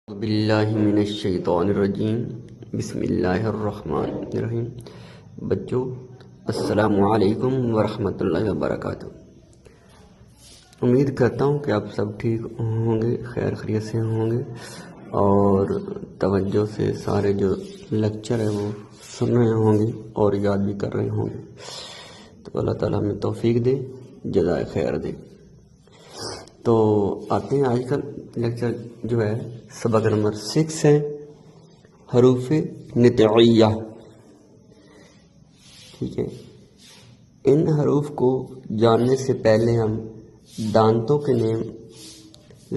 اعوذ باللہ من الشیطان الرجیم بسم اللہ الرحمن الرحیم۔ بچوں السلام علیکم ورحمۃ اللہ وبرکاتہ۔ امید کرتا ہوں کہ آپ سب ٹھیک ہوں گے، خیر خیریت سے ہوں گے اور توجہ سے سارے جو لیکچر ہے وہ سن رہے ہوں گے اور یاد بھی کر رہے ہوں گے۔ تو اللہ تعالیٰ ہمیں توفیق دے، جزائے خیر دے۔ تو آتے ہیں آج کل لیکچر جو ہے سبق نمبر 6 ہے، حروف نطعیہ۔ ٹھیک ہے، ان حروف کو جاننے سے پہلے ہم دانتوں کے نیم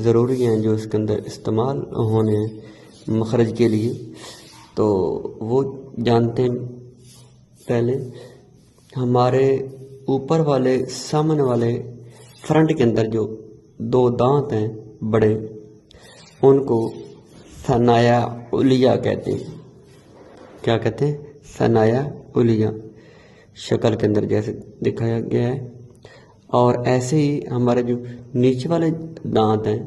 ضروری ہیں جو اس کے اندر استعمال ہونے مخرج کے لیے، تو وہ جانتے ہیں۔ پہلے ہمارے اوپر والے سامنے والے فرنٹ کے اندر جو 2 دانت ہیں بڑے، ان کو ثنایا علیہ کہتے ہیں۔ کیا کہتے ہیں؟ ثنایا علیہ، شکل کے اندر جیسے دکھایا گیا ہے۔ اور ایسے ہی ہمارے جو نیچے والے دانت ہیں،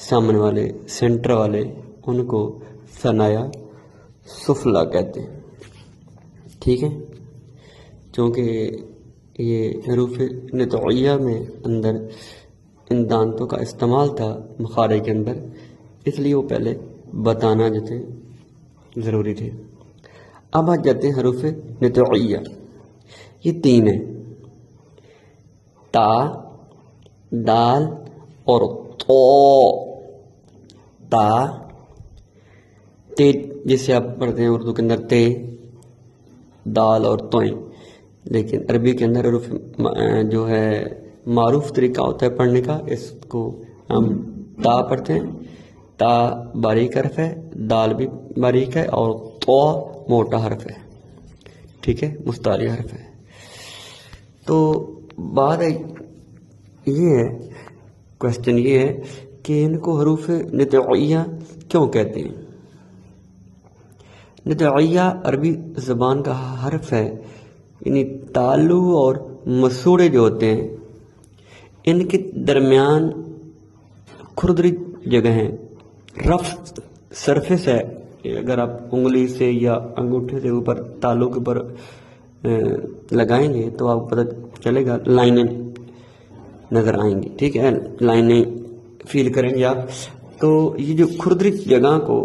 سامنے والے سینٹر والے، ان کو ثنایا سفلی کہتے ہیں۔ ٹھیک ہے، چونکہ یہ حروف نطعیہ میں اندر ان دانتوں کا استعمال تھا مخارج کے اندر، اس لیے وہ پہلے بتانا جو تھے ضروری تھے۔ اب آ جاتے ہیں حروف نطعیہ، یہ 3 ہیں، تا، دال اور طو۔ تا، تے جسے آپ پڑھتے ہیں اردو کے اندر تے، دال اور توئیں، لیکن عربی کے اندر حروف جو ہے معروف طریقہ ہوتا ہے پڑھنے کا، اس کو ہم تا پڑھتے ہیں۔ تا باریک حرف ہے، دال بھی باریک ہے، اور طو موٹا حرف ہے۔ ٹھیک ہے، مستعلی حرف ہے۔ تو بات یہ ہے، کوشچن یہ ہے کہ ان کو حروف نطعیہ کیوں کہتے ہیں؟ نطعیہ عربی زبان کا حرف ہے، یعنی تالو اور مسوڑے جو ہوتے ہیں ان کے درمیان کھردری جگہ ہیں، رف سرفیس ہے۔ اگر آپ انگلی سے یا انگوٹھے سے اوپر تالو کے اوپر لگائیں گے تو آپ کو پتہ چلے گا، لائنیں نظر آئیں گی۔ ٹھیک ہے، لائنیں فیل کریں گے آپ۔ تو یہ جو کھردری جگہ کو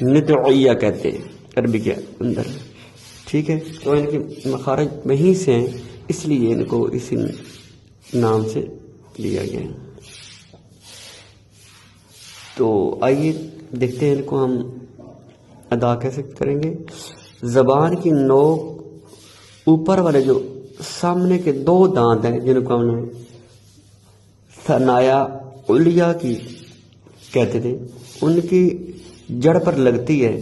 نطعیہ کہتے ہیں عربی کے اندر۔ ٹھیک ہے، تو ان کے مخارج وہیں سے ہیں، اس لیے ان کو اسی نام سے لیا گیا ہے۔ تو آئیے دیکھتے ہیں ان کو ہم ادا کیسے کریں گے۔ زبان کی نوک اوپر والے جو سامنے کے 2 دانت ہیں، جن کو ہم نے ثنایا علیہ کی کہتے تھے، ان کی جڑ پر لگتی ہے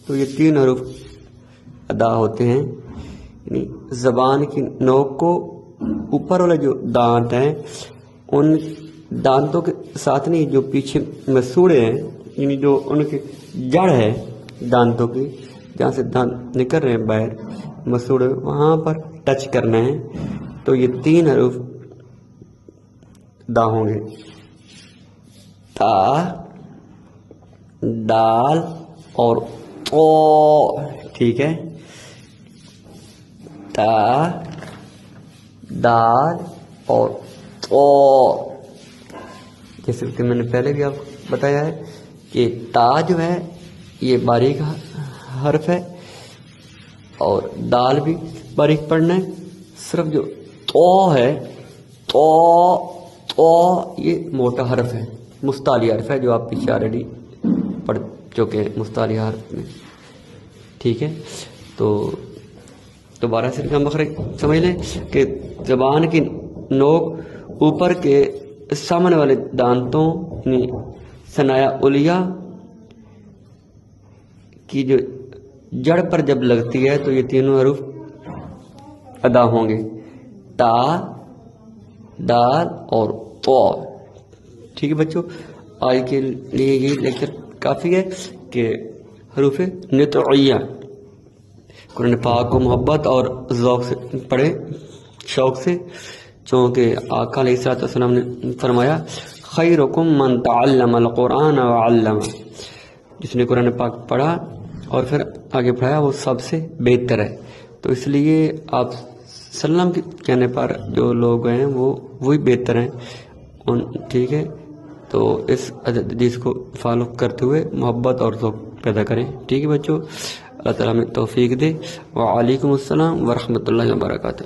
تو یہ 3 حروف ادا ہوتے ہیں۔ یعنی زبان کی نوک کو اوپر والے جو دانت ہیں، ان دانتوں کے ساتھ نہیں، جو پیچھے مسوڑے ہیں، یعنی جو ان کی جڑ ہے دانتوں کی، جہاں سے دانت نکل رہے ہیں باہر، مسوڑے وہاں پر ٹچ کرنا ہے، تو یہ 3 حروف ادا ہوں گے، تا، دال اور طو۔ ٹھیک ہے، تا، دال اور طو۔ جیسے کہ میں نے پہلے بھی آپ کو بتایا ہے کہ تا جو ہے یہ باریک حرف ہے اور دال بھی باریک پڑھنا ہے، صرف جو طو ہے، طو یہ موٹا حرف ہے، مستعلی حرف ہے، جو آپ پیچھے آلریڈی پڑھ چکے ہیں مستعلی حرف میں۔ ٹھیک ہے، تو دوبارہ سے کا مخرج سمجھ لیں کہ زبان کی نوک اوپر کے سامنے والے دانتوں یعنی ثنایا علیہ کی جو جڑ پر جب لگتی ہے تو یہ 3 حروف ادا ہوں گے، تا، دال اور طو۔ ٹھیک ہے بچوں، آج کے لیے یہ لیکچر کافی ہے کہ حروف نطعیہ قرآن پاک کو محبت اور ذوق سے پڑھیں، شوق سے، چونکہ آقا علیہ الصلوۃ والسلام نے فرمایا خیرکم من تعلم القرآن وعلمہ، جس نے قرآن پاک پڑھا اور پھر آگے پڑھایا وہ سب سے بہتر ہے۔ تو اس لیے آپ سلم کے کہنے پر جو لوگ ہیں وہ وہی بہتر ہیں، ٹھیک ہے۔ تو اس حدیث کو فالو کرتے ہوئے محبت اور ذوق پیدا کریں، ٹھیک ہے بچوں۔ اللہ تعالیٰ ہمیں توفیق دے۔ وعلیکم السلام ورحمۃ اللہ وبرکاتہ۔